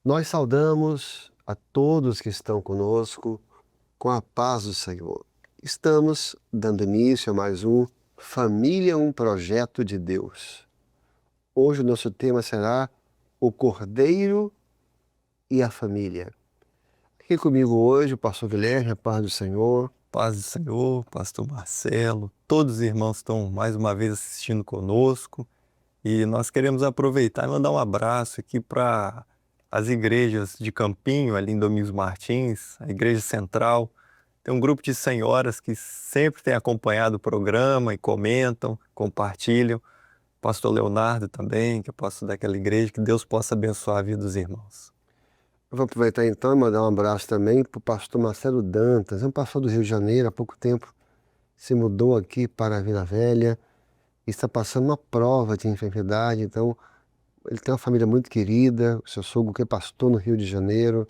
Nós saudamos a todos que estão conosco com a paz do Senhor. Estamos dando início a mais um Família, um projeto de Deus. Hoje o nosso tema será o Cordeiro e a Família. Aqui comigo hoje o pastor Guilherme, a paz do Senhor. Paz do Senhor, pastor Marcelo, todos os irmãos estão mais uma vez assistindo conosco e nós queremos aproveitar e mandar um abraço aqui para as igrejas de Campinho, ali em Domingos Martins, a Igreja Central. Tem um grupo de senhoras que sempre tem acompanhado o programa e comentam, compartilham. Pastor Leonardo também, que é pastor daquela igreja, que Deus possa abençoar a vida dos irmãos. Eu vou aproveitar então e mandar um abraço também para o pastor Marcelo Dantas, é um pastor do Rio de Janeiro, há pouco tempo se mudou aqui para a Vila Velha e está passando uma prova de enfermidade, então ele tem uma família muito querida, o seu sogro que é pastor no Rio de Janeiro,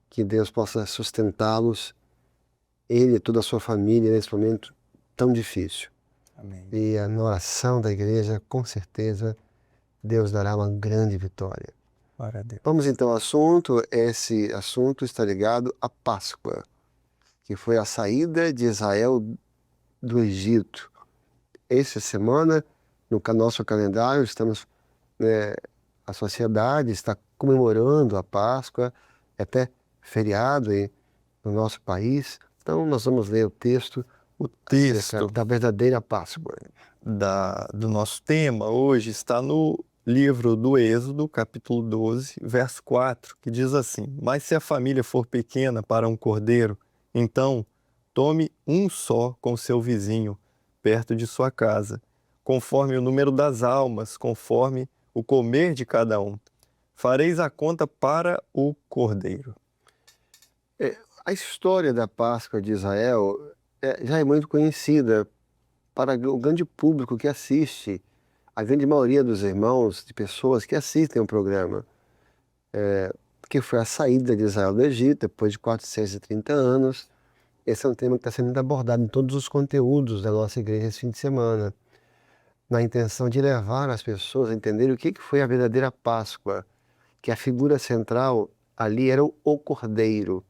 que Deus possa sustentá-los, ele e toda a sua família nesse momento tão difícil. Amém. E na oração da igreja, com certeza, Deus dará uma grande vitória. Glória a Deus. Vamos então ao assunto. Esse assunto está ligado à Páscoa, que foi a saída de Israel do Egito. Essa semana, no nosso calendário, a sociedade está comemorando a Páscoa, é até feriado no nosso país. Então nós vamos ler o texto O acerca texto da verdadeira Páscoa. do nosso tema hoje está no livro do Êxodo, capítulo 12, verso 4, que diz assim: Mas se a família for pequena para um cordeiro, então tome um só com seu vizinho, perto de sua casa, conforme o número das almas, conforme o comer de cada um. Fareis a conta para o cordeiro. A história da Páscoa de Israel já é muito conhecida para o grande público que assiste, a grande maioria dos irmãos, de pessoas que assistem o programa, que foi a saída de Israel do Egito depois de 430 anos. Esse é um tema que está sendo abordado em todos os conteúdos da nossa igreja esse fim de semana, na intenção de levar as pessoas a entenderem o que foi a verdadeira Páscoa, que a figura central ali era o Cordeiro.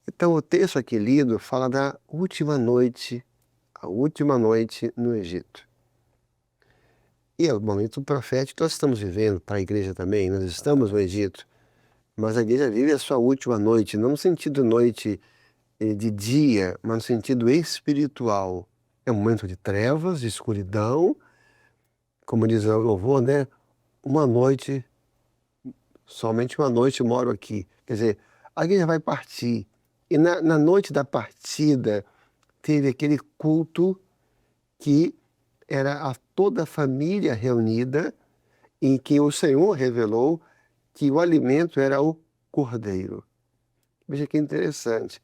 Então o texto aqui lido fala da última noite, a última noite no Egito. E é o momento profético que nós estamos vivendo para a igreja também, nós estamos no Egito, mas a igreja vive a sua última noite, não no sentido noite de dia, mas no sentido espiritual. É um momento de trevas, de escuridão, como diz o louvor, né? Uma noite, somente uma noite eu moro aqui. Quer dizer, a igreja vai partir. E na noite da partida teve aquele culto que era toda a família reunida, em que o Senhor revelou que o alimento era o cordeiro. Veja que interessante.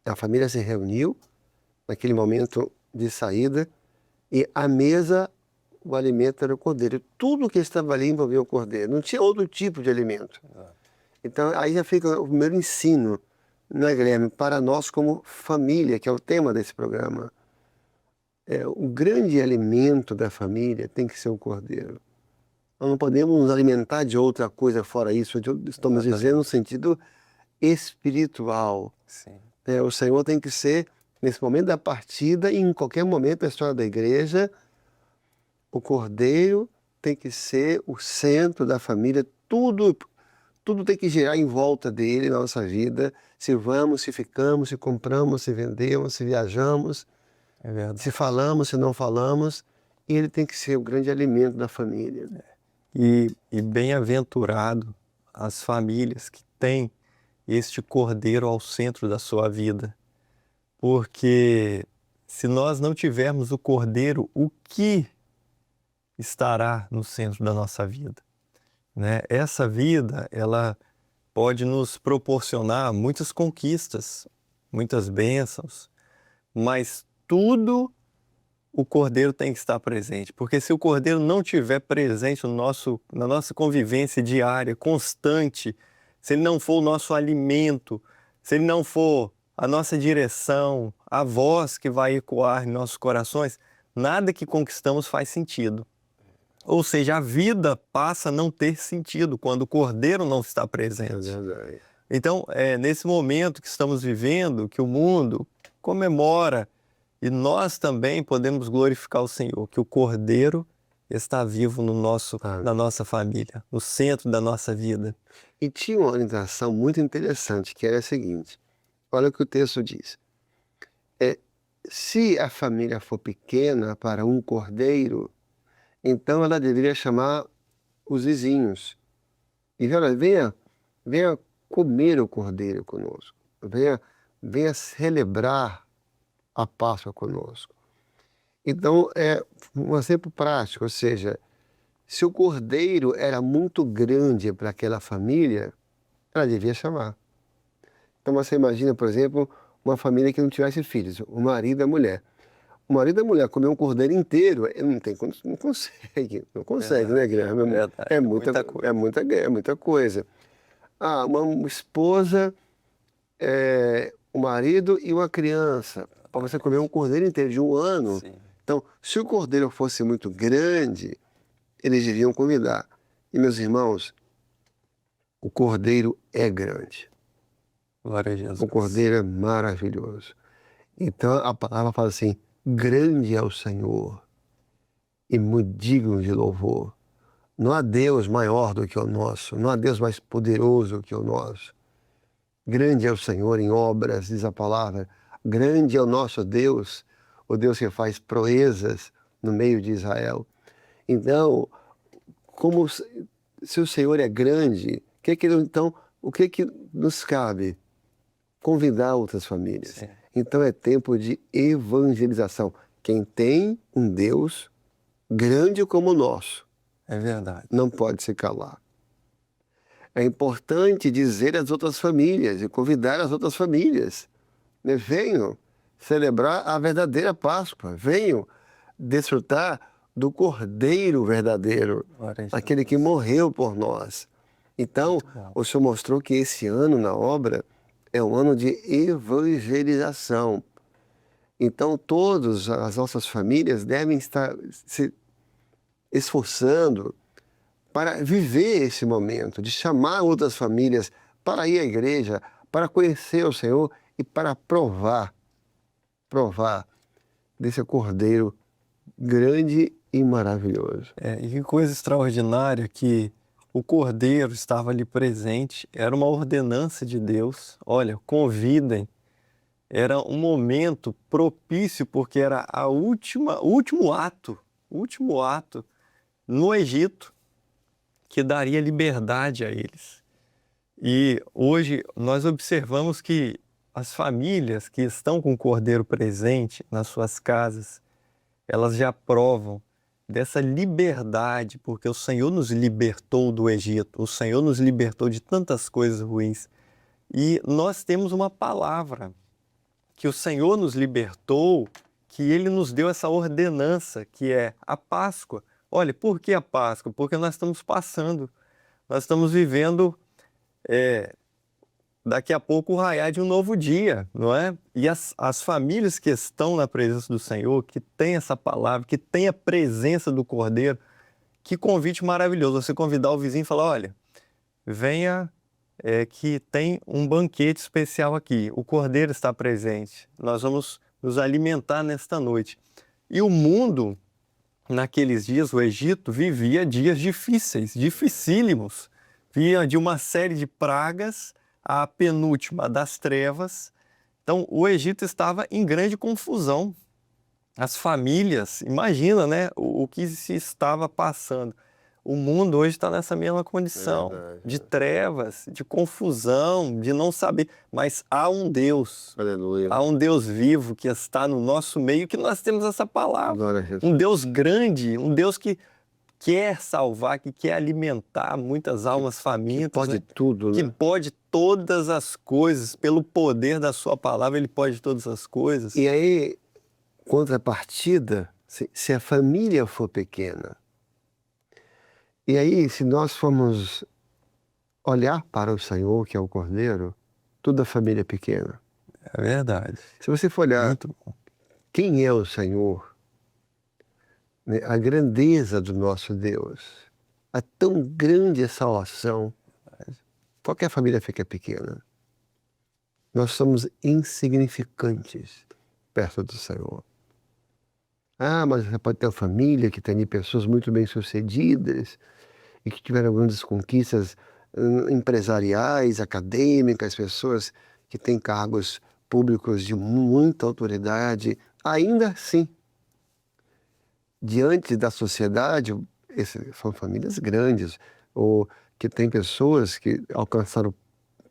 A família se reuniu naquele momento de saída e à mesa o alimento era o cordeiro. Tudo que estava ali envolvia o cordeiro. Não tinha outro tipo de alimento. Então aí já fica o primeiro ensino, né, Guilherme, para nós como família, que é o tema desse programa. O grande alimento da família tem que ser o cordeiro. Nós não podemos nos alimentar de outra coisa fora isso. Estamos dizendo no sentido espiritual. Sim. O Senhor tem que ser, nesse momento da partida e em qualquer momento da história da igreja, o cordeiro tem que ser o centro da família. Tudo tem que girar em volta dele na nossa vida. Se vamos, se ficamos, se compramos, se vendemos, se viajamos, É verdade. se falamos, se não falamos, ele tem que ser o grande alimento da família. E bem-aventurado as famílias que têm este cordeiro ao centro da sua vida. Porque se nós não tivermos o cordeiro, o que estará no centro da nossa vida? Né? Essa vida, ela pode nos proporcionar muitas conquistas, muitas bênçãos, mas tudo o cordeiro tem que estar presente, porque se o cordeiro não estiver presente na nossa convivência diária, constante, se ele não for o nosso alimento, se ele não for a nossa direção, a voz que vai ecoar em nossos corações, nada que conquistamos faz sentido. Ou seja, a vida passa a não ter sentido quando o cordeiro não está É presente. verdade. Então, é nesse momento que estamos vivendo, que o mundo comemora e nós também podemos glorificar o Senhor, que o cordeiro está vivo no na Amém. nossa família, no centro da nossa vida. E tinha uma orientação muito interessante, que era a seguinte: olha o que o texto diz. É, se a família for pequena para um cordeiro, então ela deveria chamar os vizinhos. E olha, venha comer o cordeiro conosco. Venha celebrar a Páscoa conosco. Então, é um exemplo prático, ou seja, se o cordeiro era muito grande para aquela família, ela devia chamar. Então você imagina, por exemplo, uma família que não tivesse filhos, o marido e a mulher. O marido e a mulher comer um cordeiro inteiro, ele não tem, não consegue, né, Verdade, Guilherme? verdade, é muita coisa. É muita coisa. Ah, uma esposa, o marido e uma criança, para você comer um cordeiro inteiro de 1 ano. Sim, Então, se o cordeiro fosse muito grande, eles deviam convidar. E, meus irmãos, o cordeiro é grande. glória a O Jesus. cordeiro é maravilhoso. Então, a palavra fala assim: grande é o Senhor e muito digno de louvor. Não há Deus maior do que o nosso, não há Deus mais poderoso que o nosso. Grande é o Senhor em obras, diz a palavra. Grande é o nosso Deus, o Deus que faz proezas no meio de Israel. Então, como se o Senhor é grande, então, o que nos cabe? Convidar outras famílias. Sim, Então é tempo de evangelização. Quem tem um Deus grande como o nosso é verdade. não pode se calar. É importante dizer às outras famílias e convidar as outras famílias, né? Venham celebrar a verdadeira Páscoa, venham desfrutar do Cordeiro verdadeiro, Glória a aquele que Jesus. morreu por nós. Então, Muito bom. o Senhor mostrou que esse ano na obra é um ano de evangelização. Então, todas as nossas famílias devem estar se esforçando para viver esse momento, de chamar outras famílias para ir à igreja, para conhecer o Senhor e para provar desse Cordeiro grande e maravilhoso. E que coisa extraordinária que o cordeiro estava ali presente, era uma ordenança de Deus. Olha, convidem. Era um momento propício porque era o último ato no Egito que daria liberdade a eles. E hoje nós observamos que as famílias que estão com o cordeiro presente nas suas casas, elas já provam dessa liberdade, porque o Senhor nos libertou do Egito, o Senhor nos libertou de tantas coisas ruins. E nós temos uma palavra que o Senhor nos libertou, que Ele nos deu essa ordenança, que é a Páscoa. Olha, por que a Páscoa? Porque nós estamos passando, nós estamos vivendo daqui a pouco o raiar de um novo dia, não é? E as famílias que estão na presença do Senhor, que têm essa palavra, que têm a presença do Cordeiro, que convite maravilhoso. Você convidar o vizinho e falar: olha, venha, que tem um banquete especial aqui. O Cordeiro está presente. Nós vamos nos alimentar nesta noite. E o mundo, naqueles dias, o Egito, vivia dias difíceis, dificílimos. Vinha de uma série de pragas, a penúltima das trevas. Então, o Egito estava em grande confusão. As famílias, imagina, né, o que se estava passando. O mundo hoje está nessa mesma É condição, verdade. de trevas, de confusão, de não saber. Mas Aleluia. há um Deus vivo que está no nosso meio, que nós temos essa palavra. Glória a Jesus. Um Deus grande, um Deus que quer salvar, que quer alimentar muitas almas Que famintas, pode né? tudo, Que né? pode todas as coisas, pelo poder da sua palavra, ele pode todas as coisas. E aí, contrapartida, se a família for pequena, e aí, se nós formos olhar para o Senhor, que é o Cordeiro, toda a família é pequena. É verdade. Se você for olhar Muito bom. quem é o Senhor, né, a grandeza do nosso Deus, a tão grande salvação. Qualquer família fica pequena. Nós somos insignificantes perto do Senhor. Ah, mas você pode ter uma família que tem ali pessoas muito bem-sucedidas e que tiveram grandes conquistas empresariais, acadêmicas, pessoas que têm cargos públicos de muita autoridade. Ainda assim, diante da sociedade, são famílias grandes, ou que têm pessoas que alcançaram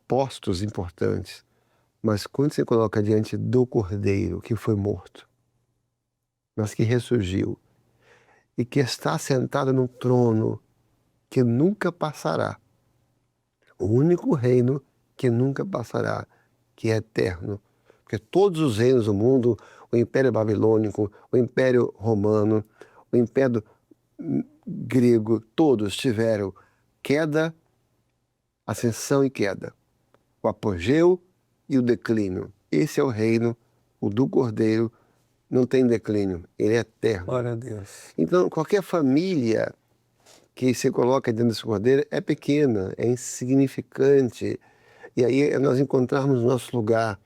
postos importantes. Mas quando você coloca diante do Cordeiro que foi morto, mas que ressurgiu, e que está sentado num trono que nunca passará, o único reino que nunca passará, que é eterno. Porque todos os reinos do mundo, o Império Babilônico, o Império Romano, o Império grego, todos tiveram queda, ascensão e queda. O apogeu e o declínio. Esse é o reino, o do Cordeiro, não tem declínio, ele é eterno. Glória a Deus. Então, qualquer família que se coloca dentro desse Cordeiro é pequena, é insignificante. E aí nós encontrarmos nosso lugar,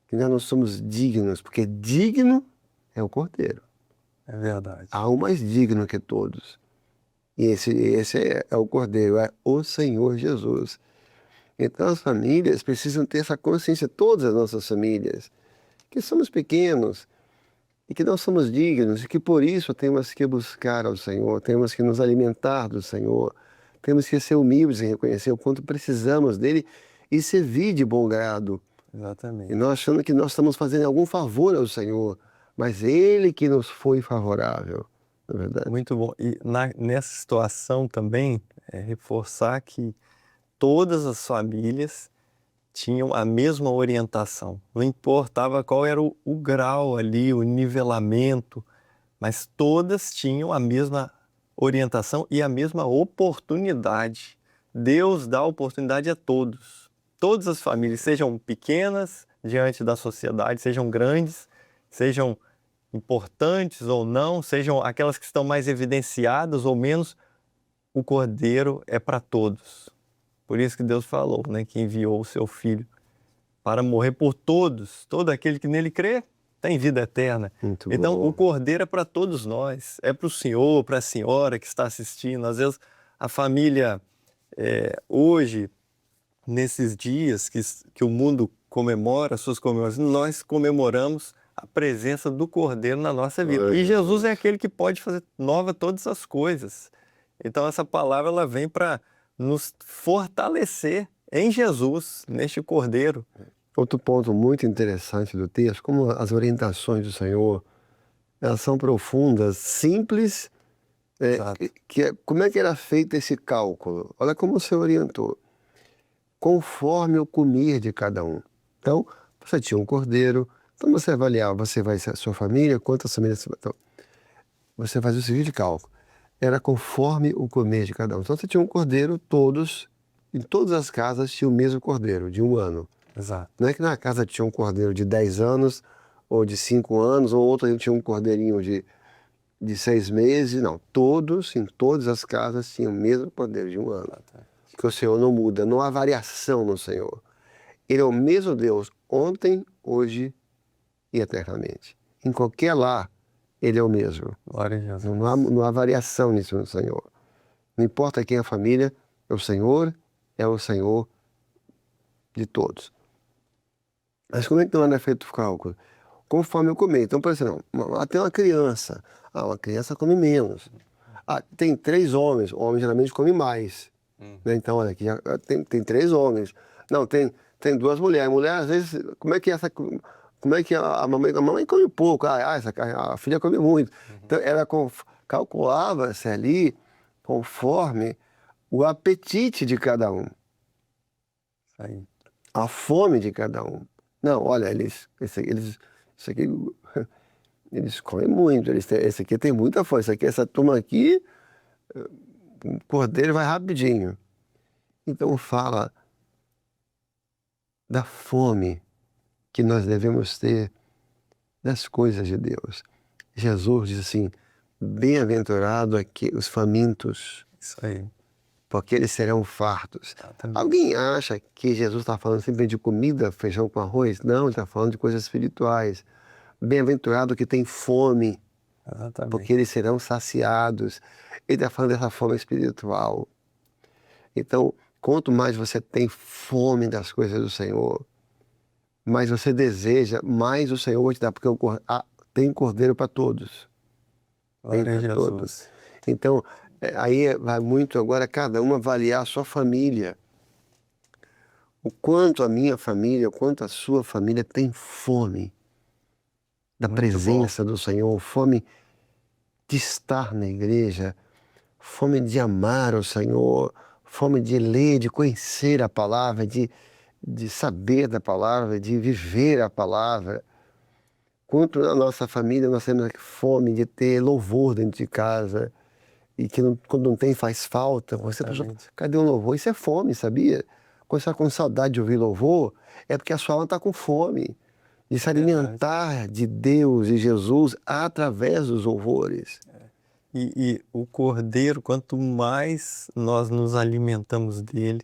que nós não somos dignos, porque digno é o Cordeiro. É verdade. Há um mais digno que todos. E esse é o Cordeiro, é o Senhor Jesus. Então as famílias precisam ter essa consciência, todas as nossas famílias, que somos pequenos e que não somos dignos e que por isso temos que buscar ao Senhor, temos que nos alimentar do Senhor, temos que ser humildes em reconhecer o quanto precisamos dele e servir de bom grado. Exatamente. E nós achando que nós estamos fazendo algum favor ao Senhor, mas ele que nos foi favorável, não é verdade? Muito bom. E nessa situação também, reforçar que todas as famílias tinham a mesma orientação. Não importava qual era o grau ali, o nivelamento, mas todas tinham a mesma orientação e a mesma oportunidade. Deus dá oportunidade a todos. Todas as famílias, sejam pequenas diante da sociedade, sejam grandes, sejam importantes ou não, sejam aquelas que estão mais evidenciadas ou menos, o Cordeiro é para todos. Por isso que Deus falou, né, que enviou o seu Filho para morrer por todos. Todo aquele que nele crê tem vida eterna. Muito Então, bom. o Cordeiro é para todos nós. É para o senhor, para a senhora que está assistindo. Às vezes, a família, hoje, nesses dias que o mundo comemora suas comemorações, nós comemoramos a presença do Cordeiro na nossa vida. Glória a E Jesus é Deus. aquele que pode fazer nova todas as coisas. Então essa palavra ela vem para nos fortalecer em Jesus, neste Cordeiro. Outro ponto muito interessante do texto, como as orientações do Senhor, elas são profundas, simples. Exato. Como é que era feito esse cálculo? Olha como o Senhor orientou. Conforme o comer de cada um. Então, você tinha um cordeiro, então você avaliava, você vai ser a sua família, quantas famílias você vai. Então, você faz o seguinte cálculo. Era conforme o comer de cada um. Então você tinha um cordeiro, em todas as casas tinha o mesmo cordeiro, de 1 ano. Exato. Não é que na casa tinha um cordeiro de 10 anos, ou de 5 anos, ou outro tinha um cordeirinho de 6 meses, não. Todos, em todas as casas, tinham o mesmo cordeiro de 1 ano. Que o Senhor não muda, não há variação no Senhor. Ele é o mesmo Deus ontem, hoje e eternamente. Em qualquer lar, ele é o mesmo. Glória a Jesus. Não há variação nisso no Senhor. Não importa quem é a família, é o Senhor de todos. Mas como é que não é feito o cálculo? Conforme eu comer. Então, por exemplo, até uma criança. Uma criança come menos. Tem 3 homens. O homem geralmente come mais. Né? Então, olha, aqui já tem 3 homens. Não, tem 2 mulheres. Mulher, às vezes, como é que a mamãe come pouco. A filha come muito. Então, calculava-se ali conforme o apetite de cada um. Aí. A fome de cada um. Não, olha, isso aqui, eles comem muito, esse aqui tem muita fome, essa turma aqui, o cordeiro vai rapidinho. Então fala da fome que nós devemos ter das coisas de Deus. Jesus diz assim, Bem-aventurado aqui os famintos, Isso aí. porque eles serão fartos. Exatamente. Alguém acha que Jesus está falando sempre de comida, feijão com arroz? Não, ele está falando de coisas espirituais. Bem-aventurado que tem fome, porque Exatamente. eles serão saciados. Ele está falando dessa fome espiritual. Então, quanto mais você tem fome das coisas do Senhor, mais você deseja, mais o Senhor vai te dar, porque tem cordeiro para todos. Tem Glória a para todos. Jesus. Então, aí vai muito agora cada um avaliar a sua família. O quanto a minha família, o quanto a sua família tem fome da Muito bom. presença do Senhor, fome de estar na igreja, fome de amar o Senhor, fome de ler, de conhecer a palavra, de saber da palavra, de viver a palavra. Quanto na nossa família nós temos fome de ter louvor dentro de casa, e que quando não tem faz falta. Você pensa, Exatamente. cadê o louvor? Isso é fome, sabia? Quando você está com saudade de ouvir louvor, é porque a sua alma está com fome de se Verdade. alimentar de Deus e Jesus através dos louvores. E o cordeiro, quanto mais nós nos alimentamos dele,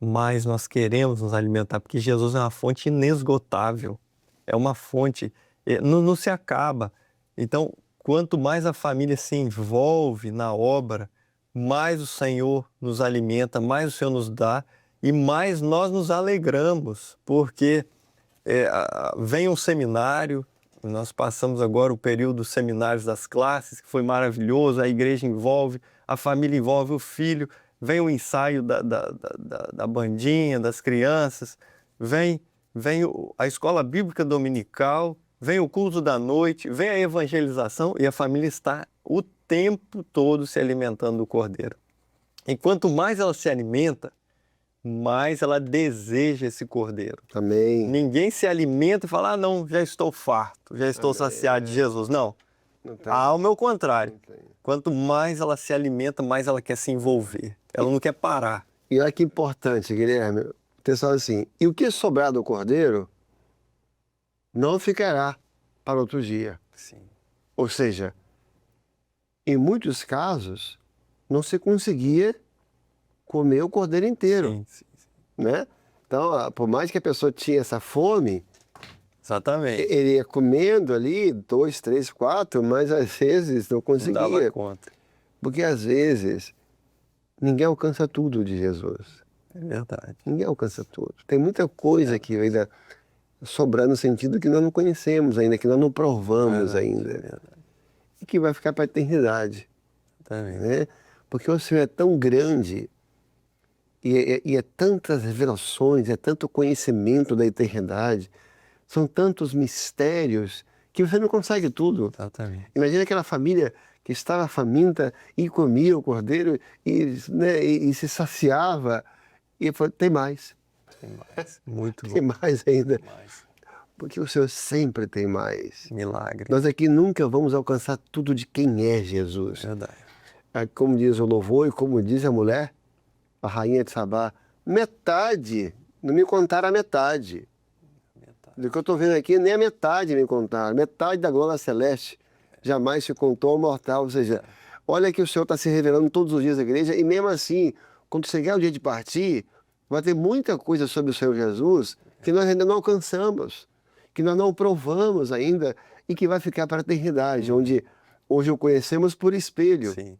mais nós queremos nos alimentar, porque Jesus é uma fonte inesgotável. É uma fonte, não se acaba. Então, quanto mais a família se envolve na obra, mais o Senhor nos alimenta, mais o Senhor nos dá e mais nós nos alegramos, porque vem um seminário, nós passamos agora o período dos seminários das classes, que foi maravilhoso, a igreja envolve, a família envolve o filho, vem o ensaio da bandinha, das crianças, vem a escola bíblica dominical, vem o culto da noite, vem a evangelização e a família está o tempo todo se alimentando do cordeiro. E quanto mais ela se alimenta, mais ela deseja esse cordeiro. Amém. Ninguém se alimenta e fala, não, já estou farto, já estou saciado de Jesus. Não, Não tem. a alma é o contrário. Não tem. Quanto mais ela se alimenta, mais ela quer se envolver. Ela não quer parar. E olha que importante, Guilherme. O texto fala assim, e o que sobrar do cordeiro não ficará para outro dia. Sim. Ou seja, em muitos casos, não se conseguia comer o cordeiro inteiro, Sim, sim. né? Então, por mais que a pessoa tinha essa fome, Exatamente. ele ia comendo ali 2, 3, 4, mas às vezes não Não dava conseguia. conta. Porque às vezes ninguém alcança tudo de Jesus. É verdade. Ninguém alcança tudo. Tem muita coisa que ainda sobrando no sentido que nós não conhecemos ainda, que nós não provamos Verdade, ainda. verdade. E que vai ficar para a eternidade. Exatamente. Né? Porque o Senhor é tão grande e é tantas revelações, é tanto conhecimento da eternidade, são tantos mistérios que você não consegue tudo. Exatamente. Imagina aquela família que estava faminta e comia o cordeiro e se saciava e falou, tem mais, Tem mais. Muito tem bom. mais ainda, Mais. porque o Senhor sempre tem mais. Milagre. Nós aqui nunca vamos alcançar tudo de quem é Jesus. Verdade. Como diz o louvor e como diz a mulher, a rainha de Sabá, metade, não me contaram a metade. Do que eu estou vendo aqui, nem a metade me contaram. Metade da glória celeste jamais se contou ao mortal. Ou seja, olha que o Senhor está se revelando todos os dias da igreja e mesmo assim, quando chegar o dia de partir, vai ter muita coisa sobre o Senhor Jesus que nós ainda não alcançamos, que nós não provamos ainda e que vai ficar para a eternidade, onde hoje o conhecemos por espelho. Sim.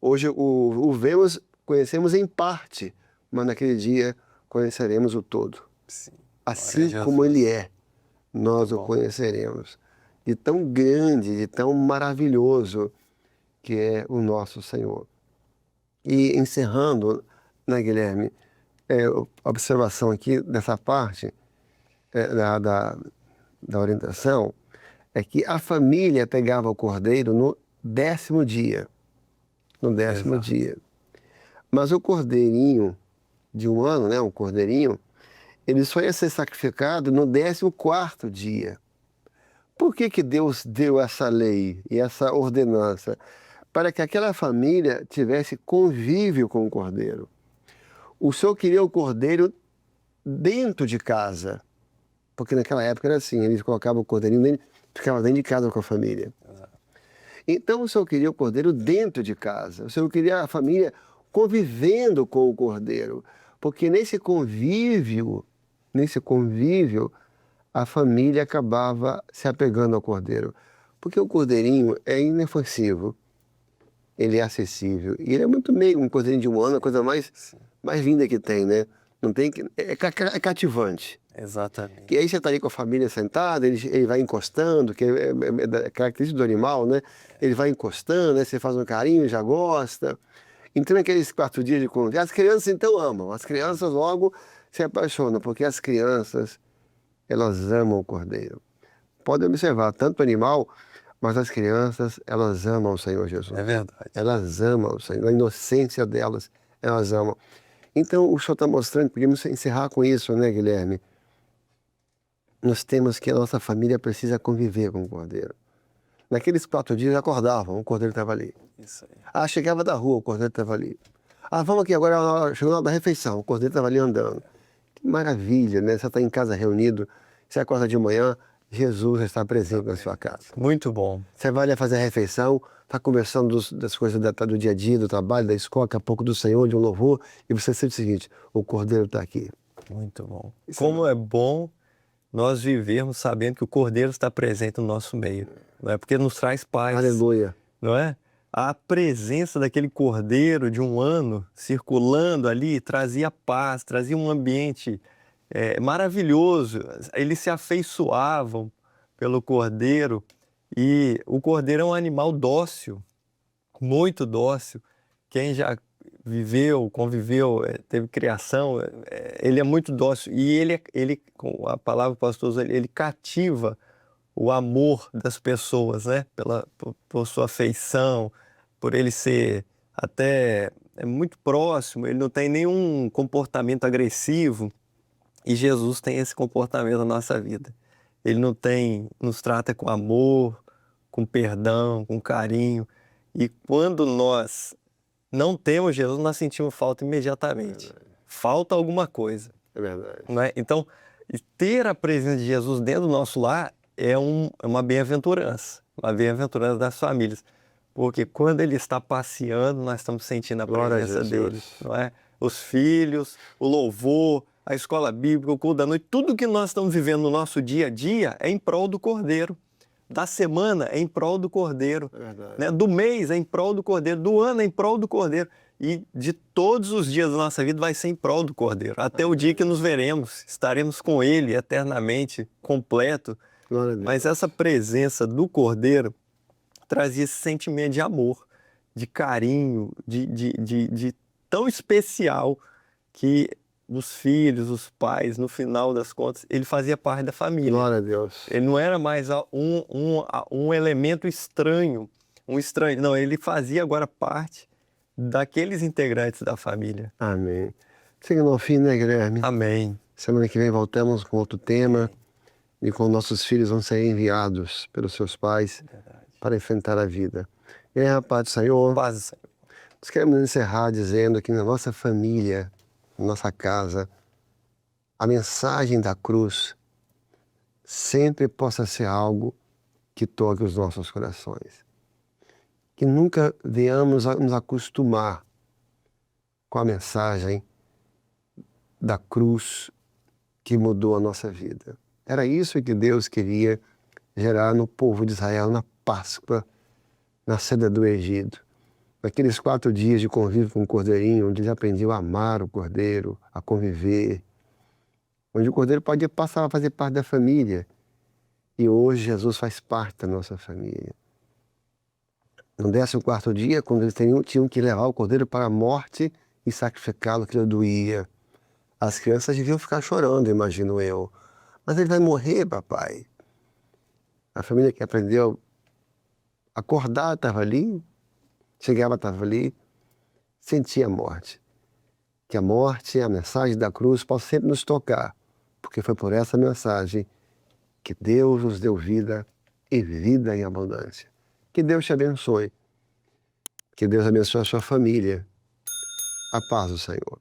Hoje o vemos, conhecemos em parte, mas naquele dia conheceremos o todo. Sim. Assim Glória a como Jesus. Ele é, nós o bom. conheceremos. De tão grande, de tão maravilhoso que é o nosso Senhor. E encerrando, né, Guilherme, a observação aqui dessa parte da orientação é que a família pegava o cordeiro no 10º dia. No 10º Exato. dia. Mas o cordeirinho de um ano, né, um cordeirinho, ele só ia ser sacrificado no 14º dia. Por que que Deus deu essa lei e essa ordenança? Para que aquela família tivesse convívio com o cordeiro. O Senhor queria o cordeiro dentro de casa, porque naquela época era assim, eles colocavam o cordeirinho dentro, ficava dentro de casa com a família. Então o Senhor queria o cordeiro dentro de casa. O Senhor queria a família convivendo com o cordeiro. Porque nesse convívio, a família acabava se apegando ao cordeiro. Porque o cordeirinho é inofensivo, ele é acessível. E ele é muito meio, um cordeirinho de um ano, a coisa mais linda que tem, né? Não tem que, é cativante. Exatamente. E aí você está ali com a família sentada, ele vai encostando, que é característica do animal, né? Ele vai encostando, né? Você faz um carinho, já gosta. Então, naqueles 4 dias de convívio, as crianças então amam. As crianças logo se apaixonam, porque as crianças, elas amam o cordeiro. Pode observar, tanto o animal, mas as crianças, elas amam o Senhor Jesus. É verdade. Elas amam o Senhor, a inocência delas, elas amam. Então, o Senhor está mostrando, podemos encerrar com isso, né, Guilherme? Nós temos que a nossa família precisa conviver com o cordeiro. Naqueles 4 dias acordavam, o cordeiro estava ali. Isso aí. Ah, chegava da rua, o cordeiro estava ali. Ah, vamos aqui, agora chegou na hora da refeição, o cordeiro estava ali andando. Que maravilha, né? Você está em casa reunido, você acorda de manhã, Jesus está presente na sua casa. Muito bom. Você vai ali fazer a refeição, está conversando das coisas do dia a dia, do trabalho, da escola, daqui a pouco do Senhor, de um louvor, e você sente o seguinte, o cordeiro está aqui. Muito bom. Como é bom nós vivermos sabendo que o Cordeiro está presente no nosso meio, não é? Porque nos traz paz, Aleluia. não é? A presença daquele Cordeiro de um ano circulando ali trazia paz, trazia um ambiente maravilhoso. Eles se afeiçoavam pelo Cordeiro e o Cordeiro é um animal dócil, muito dócil. Quem já viveu, conviveu, teve criação, ele é muito dócil e ele com a palavra pastor, ele cativa o amor das pessoas, né? Por sua afeição, por ele ser até muito próximo, ele não tem nenhum comportamento agressivo e Jesus tem esse comportamento na nossa vida. Ele nos trata com amor, com perdão, com carinho e quando nós não temos Jesus, nós sentimos falta imediatamente. Falta alguma coisa. É verdade. Não é? Então, ter a presença de Jesus dentro do nosso lar é uma bem-aventurança das famílias. Porque quando ele está passeando, nós estamos sentindo a Glória a presença Jesus. dele. Não é? Os filhos, o louvor, a escola bíblica, o culto da noite, tudo que nós estamos vivendo no nosso dia a dia é em prol do Cordeiro. Da semana é em prol do Cordeiro, né? Do mês é em prol do Cordeiro, do ano é em prol do Cordeiro e de todos os dias da nossa vida vai ser em prol do Cordeiro, até o dia que nos veremos, estaremos com Ele eternamente, completo. Glória a Deus. Mas essa presença do Cordeiro trazia esse sentimento de amor, de carinho, de tão especial que os filhos, os pais, no final das contas, ele fazia parte da família. Glória a Deus. Ele não era mais um elemento estranho, um estranho. Não, ele fazia agora parte daqueles integrantes da família. Amém. Chegando ao fim, né, Guilherme? Amém. Semana que vem voltamos com outro tema e com nossos filhos vão ser enviados pelos seus pais para enfrentar a vida. E aí, rapaz do Senhor, Paz do Senhor. nós queremos encerrar dizendo que na nossa família, na nossa casa, a mensagem da cruz sempre possa ser algo que toque os nossos corações. Que nunca venhamos a nos acostumar com a mensagem da cruz que mudou a nossa vida. Era isso que Deus queria gerar no povo de Israel na Páscoa, na saída do Egito. Naqueles 4 dias de convívio com o Cordeirinho, onde eles aprendiam a amar o Cordeiro, a conviver, onde o Cordeiro pode passar a fazer parte da família. E hoje Jesus faz parte da nossa família. No 14º dia, quando eles tinham que levar o Cordeiro para a morte e sacrificá-lo, que ele doía. As crianças deviam ficar chorando, imagino eu. Mas ele vai morrer, papai. A família que aprendeu a acordar estava ali, chegava, estava ali, sentia a morte. Que a morte, a mensagem da cruz, possa sempre nos tocar, porque foi por essa mensagem que Deus nos deu vida e vida em abundância. Que Deus te abençoe. Que Deus abençoe a sua família. A paz do Senhor.